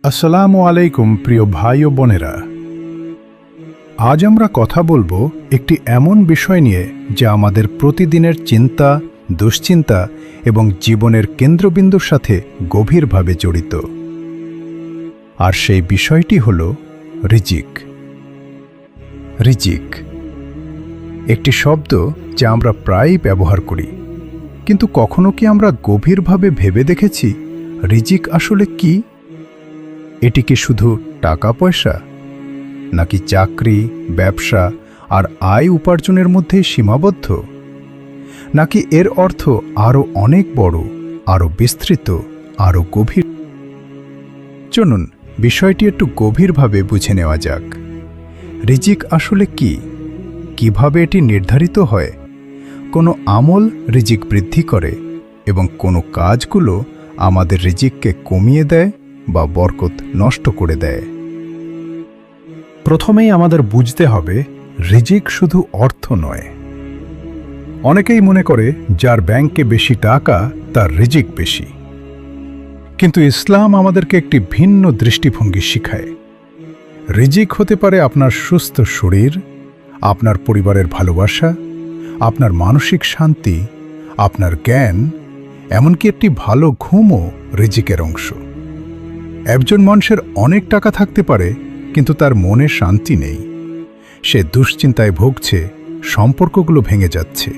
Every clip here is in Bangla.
আসসালামু আলাইকুম প্রিয় ভাই ও বোনেরা। আজ আমরা কথা বলবো একটি এমন বিষয় নিয়ে যা আমাদের প্রতিদিনের চিন্তা, দুশ্চিন্তা এবং জীবনের কেন্দ্রবিন্দুর সাথে গভীরভাবে জড়িত। আর সেই বিষয়টি হল রিজিক। রিজিক একটি শব্দ যা আমরা প্রায়ই ব্যবহার করি, কিন্তু কখনো কি আমরা গভীরভাবে ভেবে দেখেছি রিজিক আসলে কি? এটি কি শুধু টাকা পয়সা, নাকি চাকরি, ব্যবসা আর আয় উপার্জনের মধ্যেই সীমাবদ্ধ, নাকি এর অর্থ আরও অনেক বড়, আরও বিস্তৃত, আরও গভীর? চলুন বিষয়টি একটু গভীরভাবে বুঝে নেওয়া যাক। রিজিক আসলে কি, কিভাবে এটি নির্ধারিত হয়, কোনো আমল রিজিক বৃদ্ধি করে এবং কোনো কাজগুলো আমাদের রিজিককে কমিয়ে দেয় বা বরকত নষ্ট করে দেয়। প্রথমেই আমাদের বুঝতে হবে রিজিক শুধু অর্থ নয়। অনেকেই মনে করে যার ব্যাংকে বেশি টাকা তার রিজিক বেশি, কিন্তু ইসলাম আমাদেরকে একটি ভিন্ন দৃষ্টিভঙ্গি শিখায়। রিজিক হতে পারে আপনার সুস্থ শরীর, আপনার পরিবারের ভালোবাসা, আপনার মানসিক শান্তি, আপনার জ্ঞান, এমনকি একটি ভালো ঘুমও রিজিকের অংশ। একজন মানুষের অনেক টাকা থাকতে পারে, কিন্তু তার মনে শান্তি নেই, সে দুশ্চিন্তায় ভুগছে, সম্পর্কগুলো ভেঙে যাচ্ছে।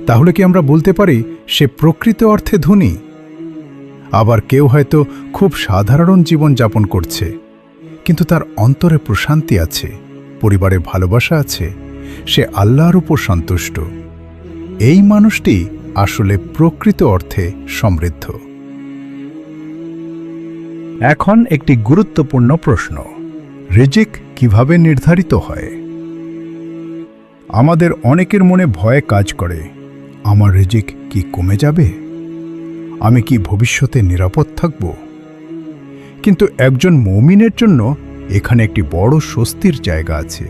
তাহলে কি আমরা বলতে পারি সে প্রকৃত অর্থে ধনী? আবার কেউ হয়তো খুব সাধারণ জীবন যাপন করছে, কিন্তু তার অন্তরে প্রশান্তি আছে, পরিবারে ভালোবাসা আছে, সে আল্লাহর উপর সন্তুষ্ট। এই মানুষটি আসলে প্রকৃত অর্থে সমৃদ্ধ। এখন একটি গুরুত্বপূর্ণ প্রশ্ন, রিজিক কিভাবে নির্ধারিত হয়? আমাদের অনেকের মনে ভয় কাজ করে, আমার রিজিক কি কমে যাবে? আমি কি ভবিষ্যতে নিরাপদ থাকব? কিন্তু একজন মুমিনের জন্য এখানে একটি বড় স্বস্তির জায়গা আছে,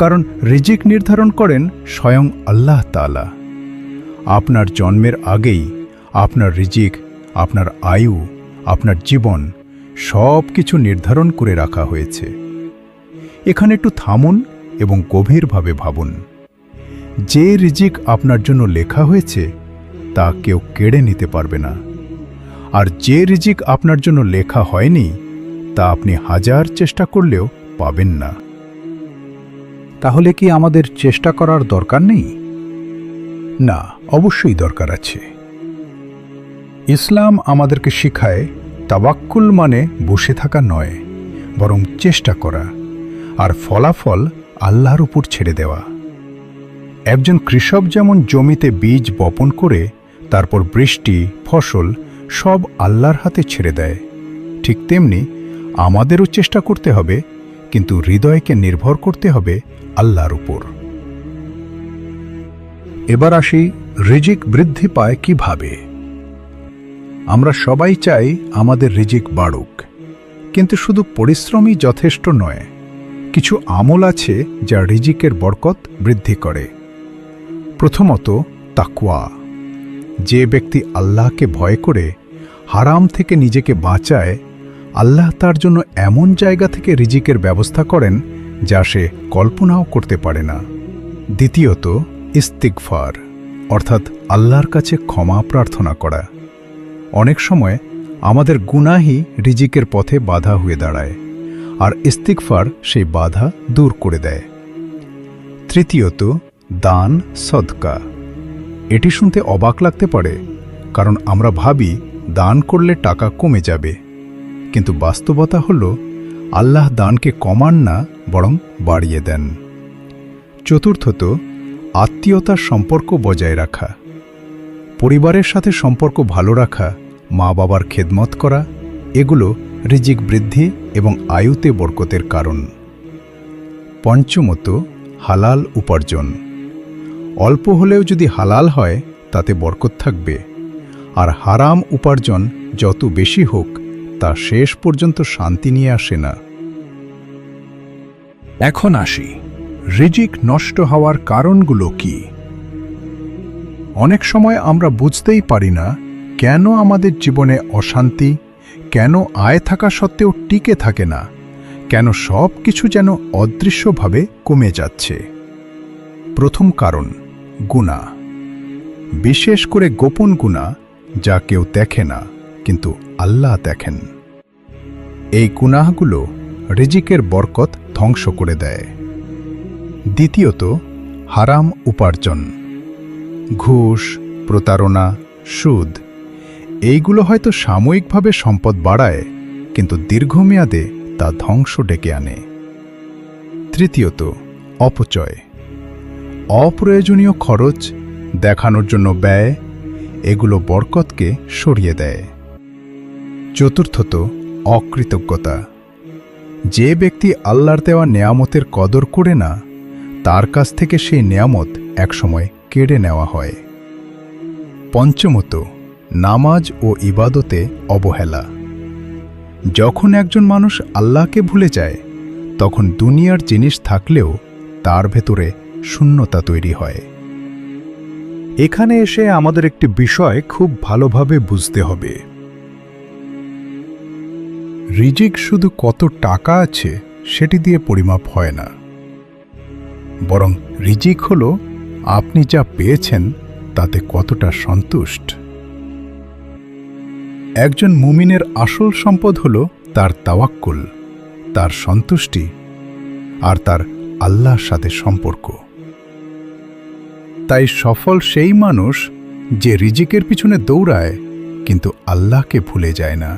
কারণ রিজিক নির্ধারণ করেন স্বয়ং আল্লাহ তাআলা। আপনার জন্মের আগেই আপনার রিজিক, আপনার আয়ু, আপনার জীবন সব কিছু নির্ধারণ করে রাখা হয়েছে। এখানে একটু থামুন এবং গভীরভাবে ভাবুন। যে রিজিক আপনার জন্য লেখা হয়েছে তা কেউ কেড়ে নিতে পারবে না, আর যে রিজিক আপনার জন্য লেখা হয়নি তা আপনি হাজার চেষ্টা করলেও পাবেন না। তাহলে কি আমাদের চেষ্টা করার দরকার নেই? না, অবশ্যই দরকার আছে। ইসলাম আমাদেরকে শেখায় তাওয়াক্কুল মানে বসে থাকা নয়, বরং চেষ্টা করা আর ফলাফল আল্লাহর উপর ছেড়ে দেওয়া। একজন কৃষক যেমন জমিতে বীজ বপন করে তারপর বৃষ্টি, ফসল সব আল্লাহর হাতে ছেড়ে দেয়, ঠিক তেমনি আমাদেরও চেষ্টা করতে হবে, কিন্তু হৃদয়কে নির্ভর করতে হবে আল্লাহর উপর। এবার আসি, রিজিক বৃদ্ধি পায় কিভাবে? আমরা সবাই চাই আমাদের রিজিক বাড়ুক, কিন্তু শুধু পরিশ্রমই যথেষ্ট নয়। কিছু আমল আছে যা রিজিকের বরকত বৃদ্ধি করে। প্রথমত, তাকওয়া। যে ব্যক্তি আল্লাহকে ভয় করে হারাম থেকে নিজেকে বাঁচায়, আল্লাহ তার জন্য এমন জায়গা থেকে রিজিকের ব্যবস্থা করেন যা সে কল্পনাও করতে পারে না। দ্বিতীয়ত, ইস্তিগফার, অর্থাৎ আল্লাহর কাছে ক্ষমা প্রার্থনা করা। অনেক সময় আমাদের গুনাহই রিজিকের পথে বাধা হয়ে দাঁড়ায়, আর ইস্তিগফার সেই বাধা দূর করে দেয়। তৃতীয়ত, দান সদকা। এটি শুনতে অবাক লাগতে পারে, কারণ আমরা ভাবি দান করলে টাকা কমে যাবে, কিন্তু বাস্তবতা হল আল্লাহ দানকে কমান না, বরং বাড়িয়ে দেন। চতুর্থত, আত্মীয়তার সম্পর্ক বজায় রাখা। পরিবারের সাথে সম্পর্ক ভালো রাখা, মা বাবার খেদমত করা, এগুলো রিজিক বৃদ্ধি এবং আয়ুতে বরকতের কারণ। পঞ্চমত, হালাল উপার্জন। অল্প হলেও যদি হালাল হয় তাতে বরকত থাকবে, আর হারাম উপার্জন যত বেশি হোক তা শেষ পর্যন্ত শান্তি নিয়ে আসে না। এখন আসি, রিজিক নষ্ট হওয়ার কারণগুলো কি? অনেক সময় আমরা বুঝতেই পারি না কেন আমাদের জীবনে অশান্তি কেন আয় থাকা সত্ত্বেও টিকে থাকে না? কেন সব কিছু যেন অদৃশ্যভাবে কমে যাচ্ছে? প্রথম কারণ গুনাহ, বিশেষ করে গোপন গুনাহ, যা কেউ দেখে না কিন্তু আল্লাহ দেখেন। এই গুনাহগুলো রিজিকের বরকত ধ্বংস করে দেয়। দ্বিতীয়ত, হারাম উপার্জন, ঘুষ, প্রতারণা, সুদ। এইগুলো হয়তো সাময়িকভাবে সম্পদ বাড়ায়, কিন্তু দীর্ঘমেয়াদে তা ধ্বংস ডেকে আনে। তৃতীয়ত, অপচয়, অপ্রয়োজনীয় খরচ, দেখানোর জন্য ব্যয়, এগুলো বরকতকে সরিয়ে দেয়। চতুর্থত, অকৃতজ্ঞতা, যে ব্যক্তি আল্লাহর দেওয়া নেয়ামতের কদর করে না, তার কাছ থেকে সেই নেয়ামত একসময় কেড়ে নেওয়া হয়। পঞ্চমত, নামাজ ও ইবাদতে অবহেলা, যখন একজন মানুষ আল্লাহকে ভুলে যায়, তখন দুনিয়ার জিনিস থাকলেও তার ভেতরে শূন্যতা তৈরি হয়। এখানে এসে আমাদের একটি বিষয় খুব ভালোভাবে বুঝতে হবে। রিজিক শুধু কত টাকা আছে সেটি দিয়ে পরিমাপ হয় না, বরং রিজিক হল আপনি যা পেয়েছেন তাতে কতটা সন্তুষ্ট। একজন মুমিনের আসল সম্পদ হল তার তাওয়াক্কুল, তার সন্তুষ্টি আর তার আল্লাহর সাথে সম্পর্ক। তাই সফল সেই মানুষ যে রিজিকের পিছনে দৌড়ায় কিন্তু আল্লাহকে ভুলে যায় না,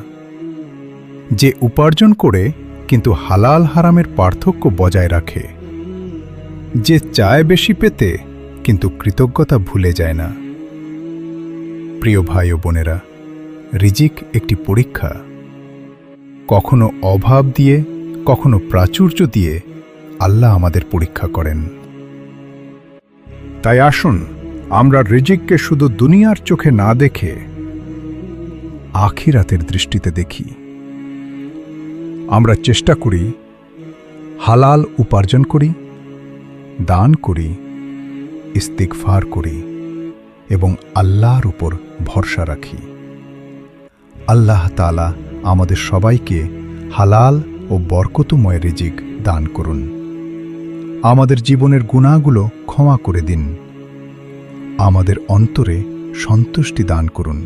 যে উপার্জন করে কিন্তু হালাল হারামের পার্থক্য বজায় রাখে, যে চায় বেশি পেতে কিন্তু কৃতজ্ঞতা ভুলে যায় না। প্রিয় ভাই ও বোনেরা, রিজিক একটি পরীক্ষা। কখনো অভাব দিয়ে, কখনো প্রাচুর্য দিয়ে আল্লাহ আমাদের পরীক্ষা করেন। তাই আসুন আমরা রিজিককে শুধু দুনিয়ার চোখে না দেখে আখিরাতের দৃষ্টিতে দেখি। আমরা চেষ্টা করি হালাল উপার্জন করি, দান করি, ইস্তিগফার করি এবং আল্লাহর উপর ভরসা রাখি। আল্লাহ তাআলা আমাদের সবাইকে হালাল ও বরকতময় রিজিক দান করুন। আমাদের জীবনের গুনাহগুলো ক্ষমা করে দিন, আমাদের অন্তরে সন্তুষ্টি দান করুন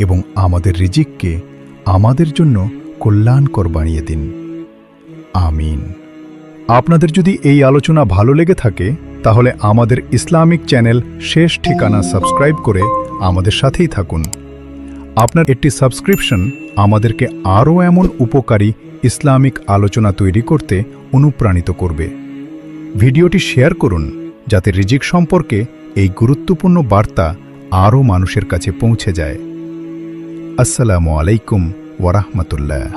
এবং আমাদের রিজিককে আমাদের জন্য কল্যাণকর বানিয়ে দিন। আমিন। আপনাদের যদি এই আলোচনা ভালো লেগে থাকে তাহলে আমাদের ইসলামিক চ্যানেল শেষ ঠিকানা সাবস্ক্রাইব করে আমাদের সাথেই থাকুন। আপনার একটি সাবস্ক্রিপশন আমাদেরকে আরও এমন উপকারী ইসলামিক আলোচনা তৈরি করতে অনুপ্রাণিত করবে। ভিডিওটি শেয়ার করুন যাতে রিজিক সম্পর্কে এই গুরুত্বপূর্ণ বার্তা আরও মানুষের কাছে পৌঁছে যায়। আসসালামু আলাইকুম ওয়া রাহমাতুল্লাহ।